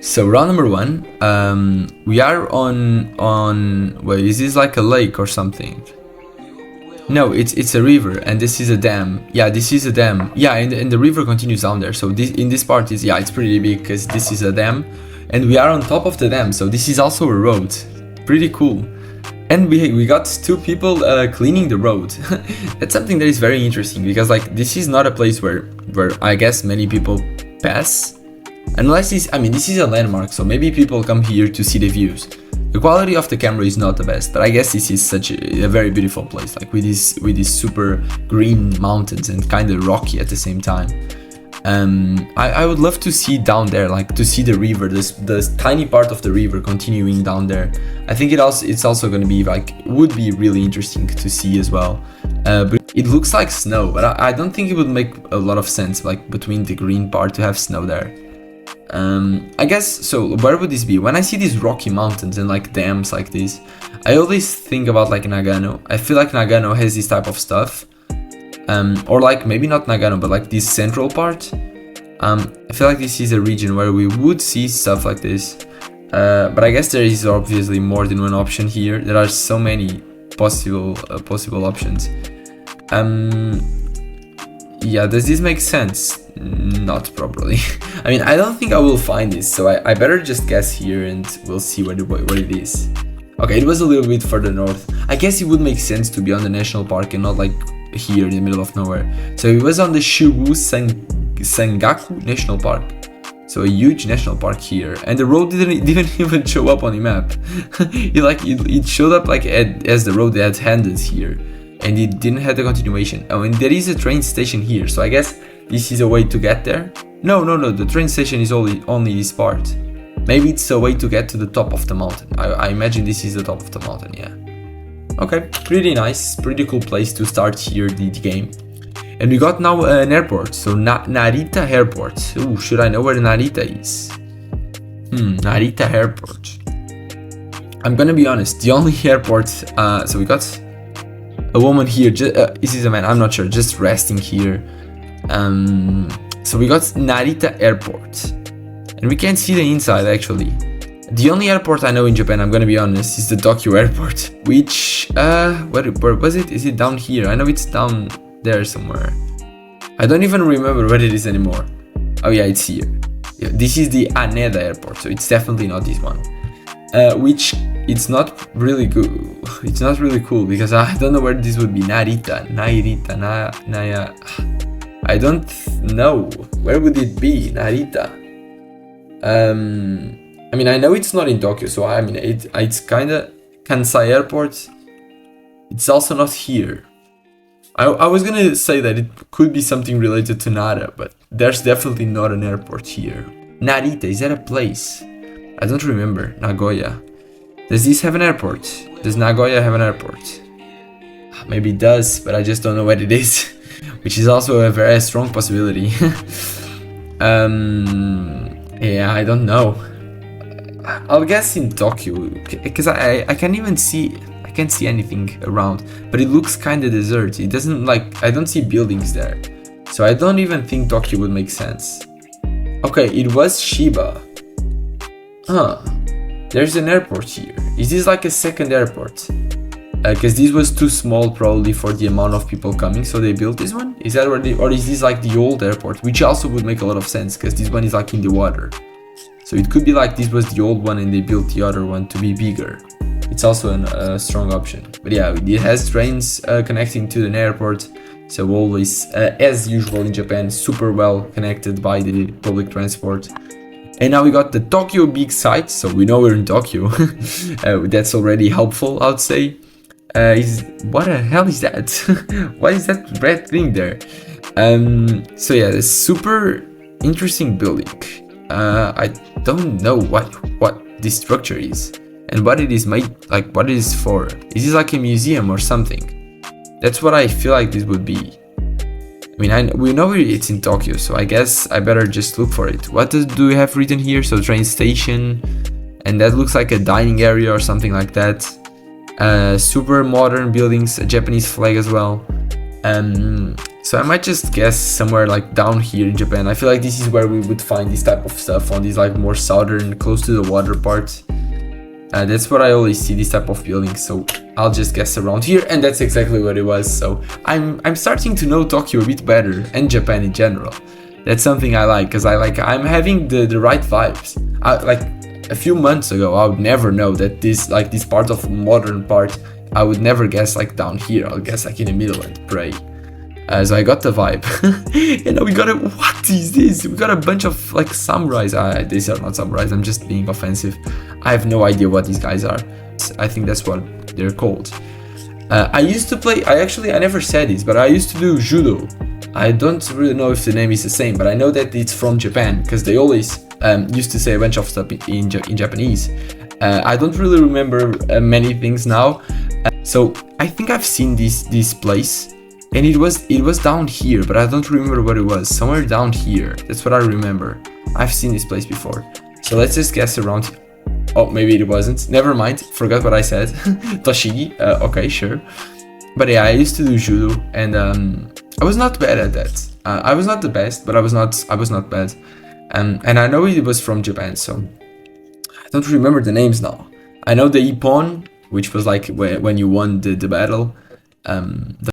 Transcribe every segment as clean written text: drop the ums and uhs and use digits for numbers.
So round number one, we are on wait, is this like a lake or something? No, it's a river, and this is a dam. Yeah, this is a dam. Yeah, and the river continues down there. So this part is, yeah, it's pretty big because this is a dam, and we are on top of the dam. So this is also a road. Pretty cool. And we got two people cleaning the road. That's something that is very interesting because like this is not a place where I guess many people pass. Unless this is a landmark, so maybe people come here to see the views. The quality of the camera is not the best, but I guess this is such a very beautiful place, like with these super green mountains and kind of rocky at the same time. I would love to see down there, like to see the river, this tiny part of the river continuing down there. I think it's also going to be like, would be really interesting to see as well. But it looks like snow, but I don't think it would make a lot of sense, like between the green part to have snow there. I guess, so where would this be? When I see these rocky mountains and like dams like this, I always think about like Nagano. I feel like Nagano has this type of stuff. Or like maybe not Nagano, but like this central part. I feel like this is a region where we would see stuff like this. But I guess there is obviously more than one option here. There are so many possible options. Yeah, does this make sense? Not properly. I mean, I don't think I will find this, so I better just guess here and we'll see what it is. Okay, it was a little bit further north. I guess it would make sense to be on the national park and not like here in the middle of nowhere. So it was on the Shubu Sengaku National Park. So a huge national park here, and the road didn't even show up on the map. it showed up like as the road that ended here, and it didn't have the continuation. Oh, and there is a train station here, so I guess this is a way to get there. No, the train station is only this part. Maybe it's a way to get to the top of the mountain. I imagine this is the top of the mountain, yeah. Okay, pretty nice, pretty cool place to start here the game. And we got now an airport, so Narita Airport. Ooh, should I know where Narita is? Narita Airport. I'm gonna be honest, the only airport, so we got a woman here, is this a man? I'm not sure, just resting here. So we got Narita Airport. And we can't see the inside actually. The only airport I know in Japan, I'm gonna be honest, is the Tokyo Airport. Which, where was it? Is it down here? I know it's down there somewhere. I don't even remember where it is anymore. Oh yeah, it's here. Yeah, this is the Haneda Airport, so it's definitely not this one. Which, it's not really good. It's not really cool because I don't know where this would be. Narita, Naya. I don't know. Where would it be? Narita. I mean, I know it's not in Tokyo, so I mean, it's kinda Kansai Airport. It's also not here. I was gonna say that it could be something related to Nara, but there's definitely not an airport here. Narita, is that a place? I don't remember. Nagoya. Does this have an airport? Does Nagoya have an airport? Maybe it does, but I just don't know what it is, which is also a very strong possibility. Yeah, I don't know. I'll guess in Tokyo, because I can't even see, I can't see anything around, but it looks kind of deserted. It doesn't like, I don't see buildings there, so I don't even think Tokyo would make sense. Okay, it was Shiba. Huh, there's an airport here. Is this like a second airport? Because this was too small probably for the amount of people coming, so they built this one? Is that already, or is this like the old airport? Which also would make a lot of sense, because this one is like in the water. So it could be like this was the old one and they built the other one to be bigger. It's also a strong option. But yeah, it has trains connecting to an airport. So always, as usual in Japan, super well connected by the public transport. And now we got the Tokyo big site, so we know we're in Tokyo. That's already helpful, I would say. What the hell is that? What is that red thing there? So yeah, a super interesting building. I don't know what this structure is and what it is made, like what it is for. Is this like a museum or something? That's what I feel like this would be. I mean, we know it's in Tokyo, so I guess I better just look for it. What do we have written here? So train station, and that looks like a dining area or something like that. Super modern buildings, a Japanese flag as well. So I might just guess somewhere like down here in Japan. I feel like this is where we would find this type of stuff, on these like more southern, close to the water part. That's what I always see, this type of building, so I'll just guess around here, and that's exactly what it was. So I'm starting to know Tokyo a bit better, and Japan in general. That's something I like, because I'm having the right vibes. Like a few months ago, I would never know that this part of modern part, I would never guess like down here. I'll guess like in the middle and pray. So I got the vibe. And we got what is this? We got a bunch of like samurais. These are not samurais, I'm just being offensive. I have no idea what these guys are. I think that's what they're called. I used to play, I never said this, but I used to do judo. I don't really know if the name is the same, but I know that it's from Japan, because they always used to say a bunch of stuff in Japanese. I don't really remember many things now. So I think I've seen this place. And it was down here, but I don't remember what it was. Somewhere down here. That's what I remember. I've seen this place before. So let's just guess around here. Oh, maybe it wasn't. Never mind. Forgot what I said. Toshigi. Okay, sure. But yeah, I used to do judo, and I was not bad at that. I was not the best, but I was not bad. And I know it was from Japan, so I don't remember the names now. I know the ippon, which was like when you won the battle. I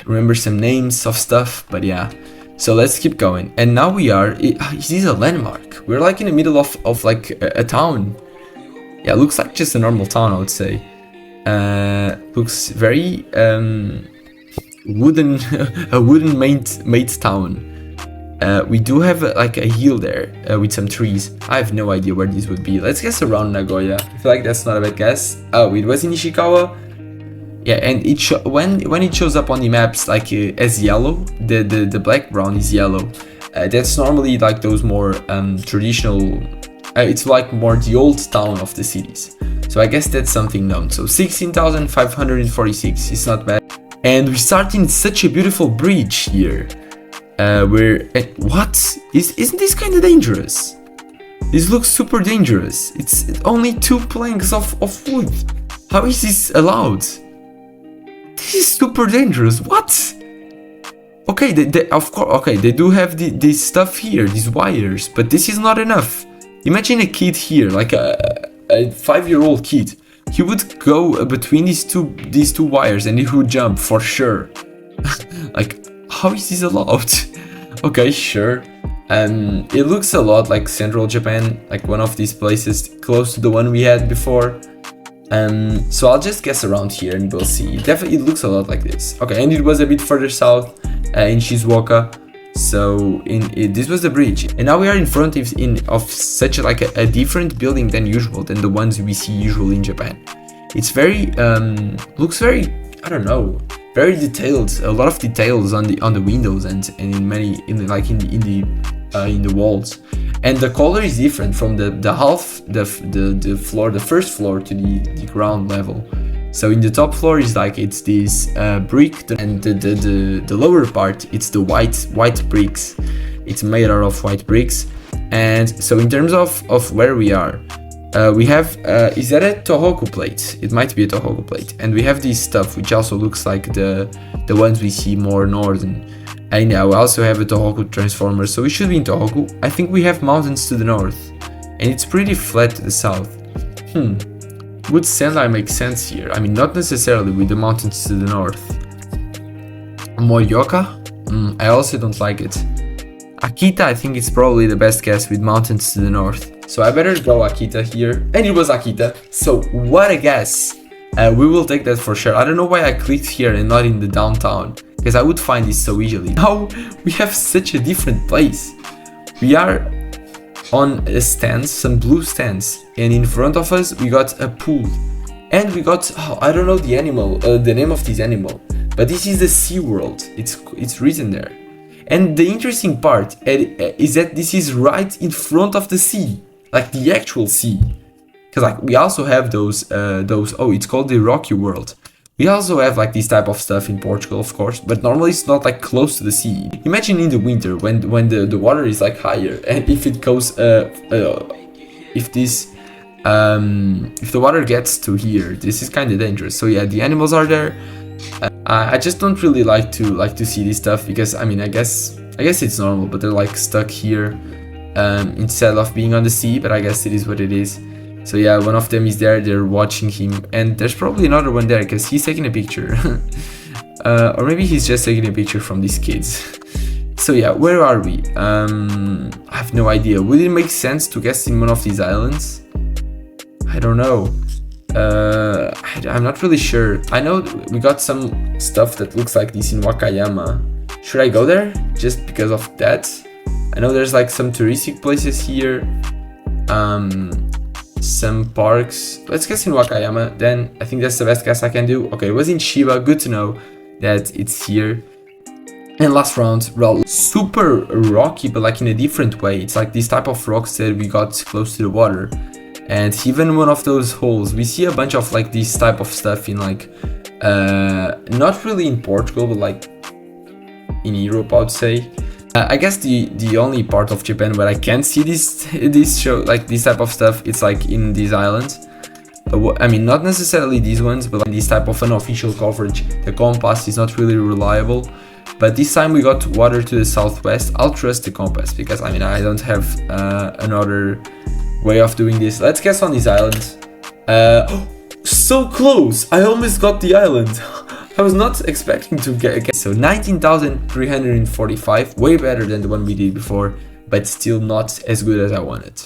remember some names of stuff, but yeah. So let's keep going. And now we are, is this a landmark? We're like in the middle of like a town. Yeah, looks like just a normal town, I would say. Looks very wooden, a wooden made town. We do have like a hill there with some trees. I have no idea where this would be. Let's guess around Nagoya. I feel like that's not a bad guess. Oh, it was in Ishikawa. Yeah, and when it shows up on the maps like as yellow, the black brown is yellow. That's normally like those more traditional. It's like more the old town of the cities. So I guess that's something known. So 16,546 is not bad. And we start in such a beautiful bridge here. Isn't this kind of dangerous? This looks super dangerous. It's only 2 planks of wood. How is this allowed? This is super dangerous. What? Okay, of course. Okay, they do have this stuff here, these wires, but this is not enough. Imagine a kid here, like a 5-year-old kid. He would go between these two wires, and he would jump for sure. Like, how is this allowed? Okay, sure. It looks a lot like central Japan, like one of these places close to the one we had before. So I'll just guess around here and we'll see. It looks a lot like this. Okay, and it was a bit further south in Shizuoka. So this was the bridge, and now we are in front of such like a different building than usual, than the ones we see usually in Japan. It's very looks very, I don't know, very detailed. A lot of details on the windows and in the walls. And the color is different from the first floor to the ground level. So in the top floor is like it's this brick, and the lower part it's the white bricks. It's made out of white bricks. And so in terms of where we are, we have is that a Tohoku plate? It might be a Tohoku plate. And we have this stuff which also looks like the ones we see more northern. And now we also have a Tohoku transformer, so we should be in Tohoku. I think we have mountains to the north, and it's pretty flat to the south. Would Sendai make sense here? I mean, not necessarily with the mountains to the north. Morioka? I also don't like it. Akita, I think it's probably the best guess with mountains to the north. So I better go Akita here. And it was Akita. So what a guess. We will take that for sure. I don't know why I clicked here and not in the downtown, because I would find this so easily. Now we have such a different place. We are on a stand, some blue stands, and in front of us we got a pool, and we got, I don't know the name of this animal, but this is the Sea World. It's written there. And the interesting part is that this is right in front of the sea, like the actual sea. Because like we also have those it's called the Rocky World. We also have like this type of stuff in Portugal, of course, but normally it's not like close to the sea. Imagine in the winter when the water is like higher, and if it goes if the water gets to here, this is kind of dangerous. So yeah, the animals are there. I just don't really like to see this stuff, because I mean, I guess it's normal, but they're like stuck here instead of being on the sea, but I guess it is what it is. So yeah, one of them is there, they're watching him, and there's probably another one there because he's taking a picture. Or maybe he's just taking a picture from these kids. So yeah, where are we? I have no idea. Would it make sense to guess in one of these islands? I don't know. I'm not really sure. I know we got some stuff that looks like this in Wakayama. Should I go there just because of that? I know there's like some touristic places here, some parks. Let's guess in Wakayama, then I think that's the best guess I can do. Okay, it was in Shiba, good to know that it's here. And last round, well, super rocky, but like in a different way. It's like this type of rocks that we got close to the water. And even one of those holes, we see a bunch of like this type of stuff in like, not really in Portugal, but like in Europe, I would say. I guess the only part of Japan where I can't see this show, like this type of stuff, it's like in these islands. I mean, not necessarily these ones, but like this type of unofficial coverage. The compass is not really reliable. But this time we got water to the southwest. I'll trust the compass because I mean, I don't have another way of doing this. Let's guess on these islands. So close! I almost got the island. I was not expecting to get. So 19,345, way better than the one we did before, but still not as good as I wanted.